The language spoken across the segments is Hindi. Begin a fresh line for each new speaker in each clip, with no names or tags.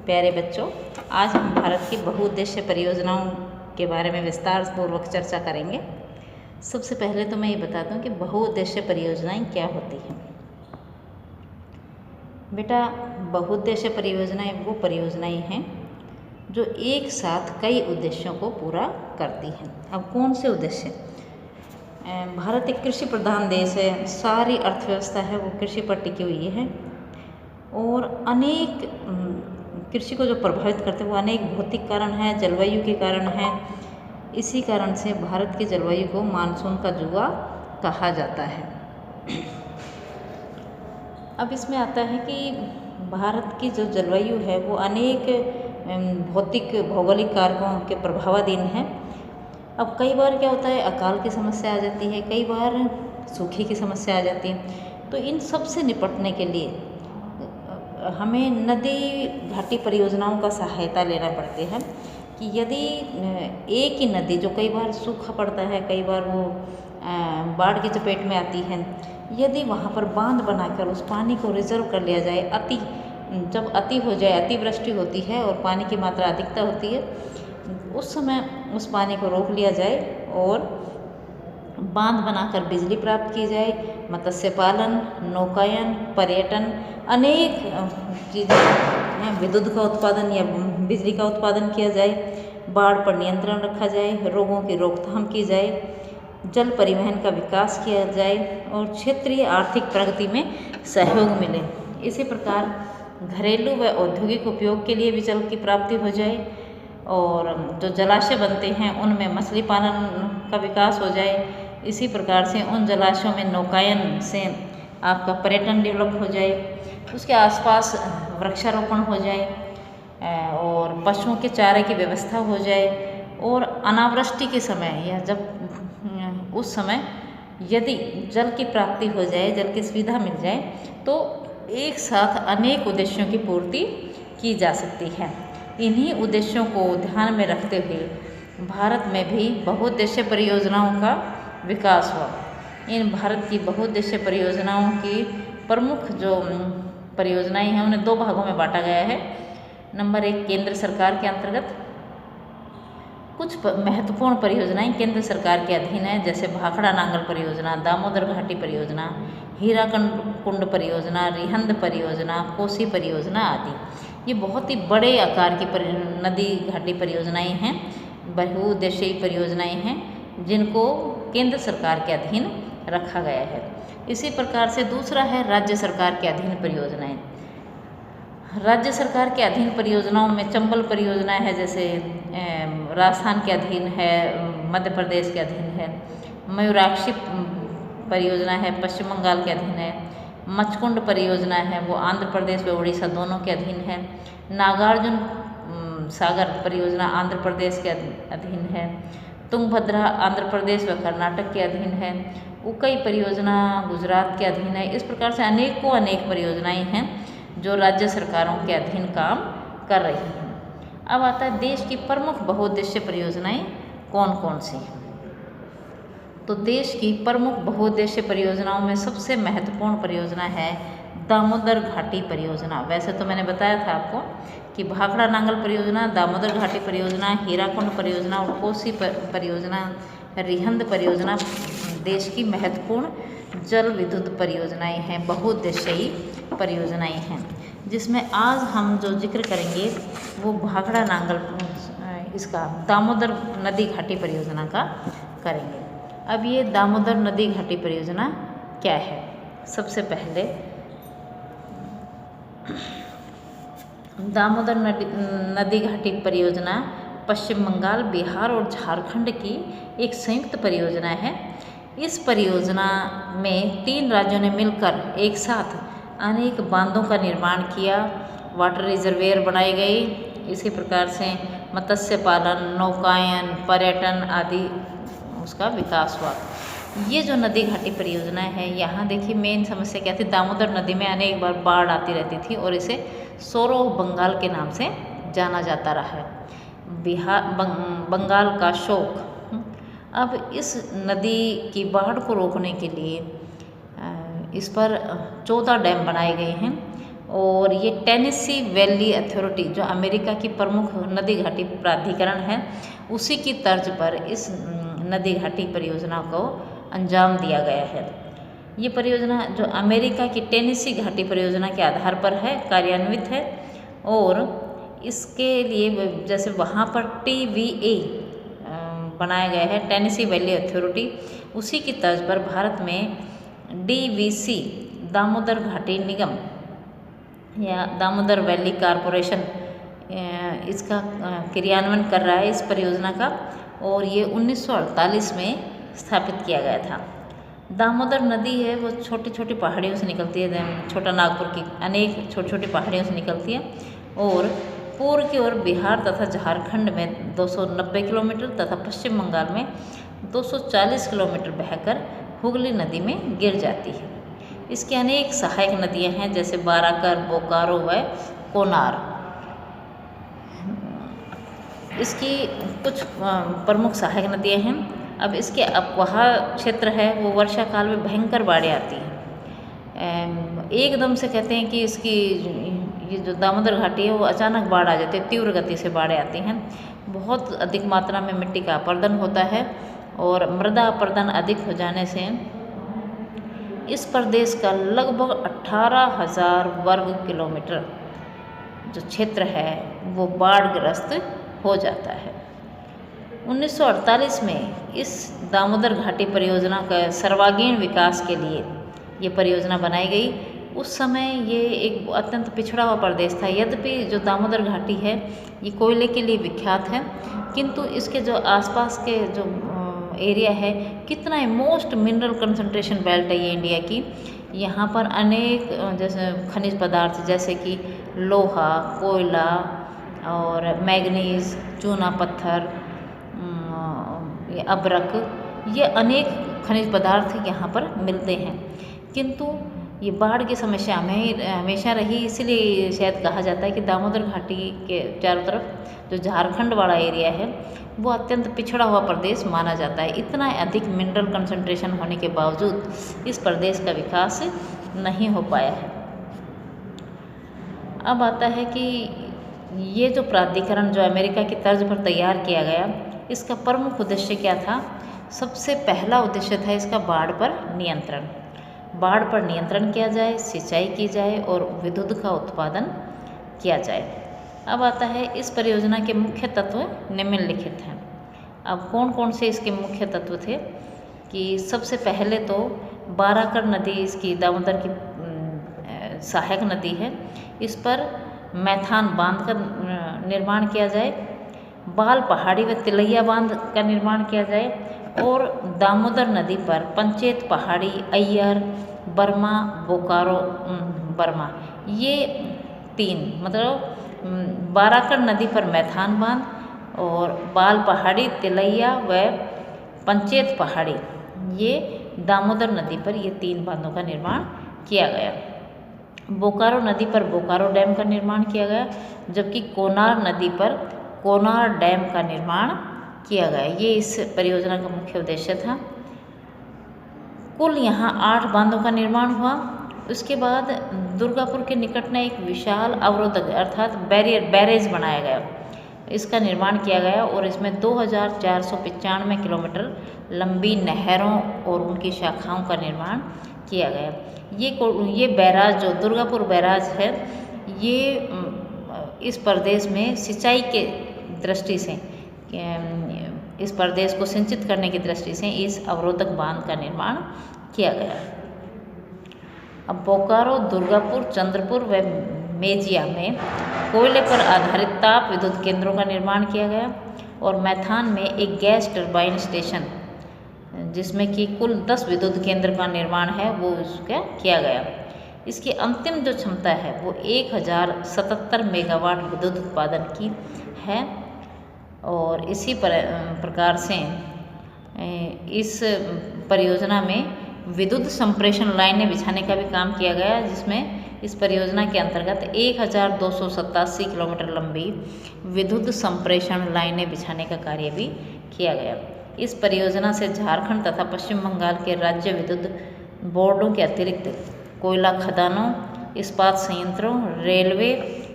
प्यारे बच्चों, आज हम भारत की बहुउद्देशीय परियोजनाओं के बारे में विस्तार पूर्वक चर्चा करेंगे। सबसे पहले तो मैं ये बता दूं कि बहुउद्देशीय परियोजनाएं क्या होती हैं। बेटा, बहुउद्देशीय परियोजनाएं वो परियोजनाएं हैं जो एक साथ कई उद्देश्यों को पूरा करती हैं। अब कौन से उद्देश्य? भारत एक कृषि प्रधान देश है, सारी अर्थव्यवस्था है वो कृषि पर टिकी हुई है और अनेक कृषि को जो प्रभावित करते हैं वो अनेक भौतिक कारण हैं, जलवायु के कारण हैं। इसी कारण से भारत की जलवायु को मानसून का जुआ कहा जाता है। अब इसमें आता है कि भारत की जो जलवायु है वो अनेक भौतिक भौगोलिक कारकों के प्रभावाधीन है। अब कई बार क्या होता है, अकाल की समस्या आ जाती है, कई बार सूखे की समस्या आ जाती है। तो इन सब से निपटने के लिए हमें नदी घाटी परियोजनाओं का सहायता लेना पड़ती है कि यदि एक ही नदी जो कई बार सूखा पड़ता है, कई बार वो बाढ़ की चपेट में आती है, यदि वहाँ पर बांध बनाकर उस पानी को रिजर्व कर लिया जाए, जब अति हो जाए, अतिवृष्टि होती है और पानी की मात्रा अधिकता होती है, उस समय उस पानी को रोक लिया जाए और बांध बनाकर बिजली प्राप्त की जाए, मत्स्य पालन, नौकायन, पर्यटन, अनेक चीज़ें, विद्युत का उत्पादन या बिजली का उत्पादन किया जाए, बाढ़ पर नियंत्रण रखा जाए, रोगों की रोकथाम की जाए, जल परिवहन का विकास किया जाए और क्षेत्रीय आर्थिक प्रगति में सहयोग मिले। इसी प्रकार घरेलू व औद्योगिक उपयोग के लिए भी जल की प्राप्ति हो जाए और जो जलाशय बनते हैं उनमें मछली पालन का विकास हो जाए। इसी प्रकार से उन जलाशयों में नौकायन से आपका पर्यटन डेवलप हो जाए, उसके आसपास वृक्षारोपण हो जाए और पशुओं के चारे की व्यवस्था हो जाए और अनावृष्टि के समय या जब उस समय यदि जल की प्राप्ति हो जाए, जल की सुविधा मिल जाए, तो एक साथ अनेक उद्देश्यों की पूर्ति की जा सकती है। इन्हीं उद्देश्यों को ध्यान में रखते हुए भारत में भी बहुउद्देशीय परियोजनाओं का विकास हुआ। इन भारत की बहुउद्देशीय परियोजनाओं की प्रमुख जो परियोजनाएं हैं उन्हें दो भागों में बांटा गया है। नंबर 1, केंद्र सरकार के अंतर्गत कुछ महत्वपूर्ण परियोजनाएं केंद्र सरकार के अधीन है, जैसे भाखड़ा नांगल परियोजना, दामोदर घाटी परियोजना, हीराकुंड परियोजना, रिहंद परियोजना, कोसी परियोजना आदि। ये बहुत ही बड़े आकार की नदी घाटी परियोजनाएं हैं, बहुउद्देशीय परियोजनाएं हैं जिनको केंद्र सरकार के अधीन रखा गया है। इसी प्रकार से दूसरा है राज्य सरकार के अधीन परियोजनाएं। राज्य सरकार के अधीन परियोजनाओं में चंबल परियोजना है, जैसे राजस्थान के अधीन है, मध्य प्रदेश के अधीन है। मयूराक्षी परियोजना है, पश्चिम बंगाल के अधीन है। मचकुंड परियोजना है, वो आंध्र प्रदेश व उड़ीसा दोनों के अधीन है। नागार्जुन सागर परियोजना आंध्र प्रदेश के अधीन है। तुंगभद्रा आंध्र प्रदेश व कर्नाटक के अधीन है। उकई परियोजना गुजरात के अधीन है। इस प्रकार से अनेकों अनेक परियोजनाएं हैं जो राज्य सरकारों के अधीन काम कर रही हैं। अब आता है देश की प्रमुख बहुउद्देशीय परियोजनाएं कौन कौन सी हैं। तो देश की प्रमुख बहुउद्देशीय परियोजनाओं में सबसे महत्वपूर्ण परियोजना है दामोदर घाटी परियोजना। वैसे तो मैंने बताया था आपको कि भाखड़ा नांगल परियोजना, दामोदर घाटी परियोजना, हीराकुंड परियोजना और कोसी परियोजना, रिहंद परियोजना देश की महत्वपूर्ण जल विद्युत परियोजनाएं हैं, बहुउद्देशीय परियोजनाएं हैं। जिसमें आज हम जो जिक्र करेंगे वो भाखड़ा नांगल इसका दामोदर नदी घाटी परियोजना का करेंगे। अब ये दामोदर नदी घाटी परियोजना क्या है? सबसे पहले दामोदर नदी घाटी परियोजना पश्चिम बंगाल, बिहार और झारखंड की एक संयुक्त परियोजना है। इस परियोजना में 3 राज्यों ने मिलकर एक साथ अनेक बांधों का निर्माण किया, वाटर रिजर्वेयर बनाए गए। इसी प्रकार से मत्स्य पालन, नौकायन, पर्यटन आदि उसका विकास हुआ। ये जो नदी घाटी परियोजना है, यहाँ देखिए मेन समस्या क्या थी, दामोदर नदी में अनेक बार बाढ़ आती रहती थी और इसे सोरो बंगाल के नाम से जाना जाता रहा है, बंगाल का शोक। अब इस नदी की बाढ़ को रोकने के लिए इस पर 14 डैम बनाए गए हैं। और ये टेनेसी वैली अथॉरिटी जो अमेरिका की प्रमुख नदी घाटी प्राधिकरण है, उसी की तर्ज पर इस नदी घाटी परियोजना को अंजाम दिया गया है। ये परियोजना जो अमेरिका की टेनेसी घाटी परियोजना के आधार पर है, कार्यान्वित है। और इसके लिए जैसे वहाँ पर TVA बनाया गया है, टेनेसी वैली अथॉरिटी, उसी की तर्ज पर भारत में DVC दामोदर घाटी निगम या दामोदर वैली कॉरपोरेशन इसका क्रियान्वयन कर रहा है इस परियोजना का। और ये 1948 में स्थापित किया गया था। दामोदर नदी है वो छोटी छोटी पहाड़ियों से निकलती है, छोटा नागपुर की अनेक छोटी छोटी पहाड़ियों से निकलती है और पूर्व की ओर बिहार तथा झारखंड में 290 किलोमीटर तथा पश्चिम बंगाल में 240 किलोमीटर बहकर हुगली नदी में गिर जाती है। इसकी अनेक सहायक नदियां हैं जैसे बाराकर, बोकारो व कोनार। इसकी कुछ प्रमुख सहायक नदियां हैं। अब इसके अपवाह क्षेत्र है वो वर्षा काल में भयंकर बाढ़ें आती हैं। एकदम से कहते हैं कि इसकी ये जो दामोदर घाटी है वो अचानक बाढ़ आ जाती है, तीव्र गति से बाढ़ें आती हैं। बहुत अधिक मात्रा में मिट्टी का अपरदन होता है और मृदा अपरदन अधिक हो जाने से इस प्रदेश का लगभग 18,000 वर्ग किलोमीटर जो क्षेत्र है वो बाढ़ग्रस्त हो जाता है। 1948 में इस दामोदर घाटी परियोजना का सर्वांगीण विकास के लिए ये परियोजना बनाई गई। उस समय ये एक अत्यंत पिछड़ा हुआ प्रदेश था। यद्यपि जो दामोदर घाटी है ये कोयले के लिए विख्यात है, किंतु इसके जो आसपास के जो एरिया है, कितना मोस्ट मिनरल कंसंट्रेशन बेल्ट है ये इंडिया की। यहाँ पर अनेक जैसे खनिज पदार्थ जैसे कि लोहा, कोयला और मैग्नीज, चूना पत्थर, अब्रक, ये अनेक खनिज पदार्थ यहाँ पर मिलते हैं। किंतु ये बाढ़ की समस्या हमेशा रही, इसलिए शायद कहा जाता है कि दामोदर घाटी के चारों तरफ जो झारखंड वाला एरिया है वो अत्यंत पिछड़ा हुआ प्रदेश माना जाता है। इतना अधिक मिनरल कंसंट्रेशन होने के बावजूद इस प्रदेश का विकास नहीं हो पाया है। अब आता है कि ये जो प्राधिकरण जो अमेरिका की तर्ज पर तैयार किया गया, इसका प्रमुख उद्देश्य क्या था? सबसे पहला उद्देश्य था इसका बाढ़ पर नियंत्रण। बाढ़ पर नियंत्रण किया जाए, सिंचाई की जाए और विद्युत का उत्पादन किया जाए। अब आता है इस परियोजना के मुख्य तत्व निम्नलिखित हैं। अब कौन कौन से इसके मुख्य तत्व थे कि सबसे पहले तो बाराकर नदी इसकी दामोदर की सहायक नदी है, इस पर मैथान बांध का निर्माण किया जाए, बाल पहाड़ी व तिलैया बांध का निर्माण किया जाए और दामोदर नदी पर पंचेत पहाड़ी, अय्यर, बर्मा, बोकारो, बर्मा, ये तीन मतलब बाराकर नदी पर मैथान बांध और बाल पहाड़ी, तिलैया व पंचेत पहाड़ी, ये दामोदर नदी पर ये तीन बांधों का निर्माण किया गया। बोकारो नदी पर बोकारो डैम का निर्माण किया गया, जबकि कोनार नदी पर कोनार डैम का निर्माण किया गया। ये इस परियोजना का मुख्य उद्देश्य था। कुल यहाँ 8 बांधों का निर्माण हुआ। उसके बाद दुर्गापुर के निकट में एक विशाल अवरोधक अर्थात बैरेज बनाया गया, इसका निर्माण किया गया और इसमें 2495 किलोमीटर लंबी नहरों और उनकी शाखाओं का निर्माण किया गया। ये बैराज जो दुर्गापुर बैराज है, ये इस प्रदेश में सिंचाई के दृष्टि से इस प्रदेश को सिंचित करने की दृष्टि से इस अवरोधक बांध का निर्माण किया गया। अब बोकारो, दुर्गापुर, चंद्रपुर व मेजिया में कोयले पर आधारित ताप विद्युत केंद्रों का निर्माण किया गया और मैथान में एक गैस टरबाइन स्टेशन जिसमें कि कुल 10 विद्युत केंद्र का निर्माण है वो उसका किया गया। इसकी अंतिम जो क्षमता है वो 1077 मेगावाट विद्युत उत्पादन की है और इसी प्रकार से इस परियोजना में विद्युत संप्रेषण लाइनें बिछाने का भी काम किया गया, जिसमें इस परियोजना के अंतर्गत 1287 किलोमीटर लंबी विद्युत संप्रेषण लाइनें बिछाने का कार्य भी किया गया। इस परियोजना से झारखंड तथा पश्चिम बंगाल के राज्य विद्युत बोर्डों के अतिरिक्त कोयला खदानों इस्पात संयंत्रों, रेलवे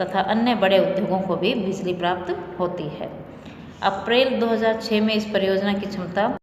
तथा अन्य बड़े उद्योगों को भी बिजली प्राप्त होती है। अप्रैल 2006 में इस परियोजना की क्षमता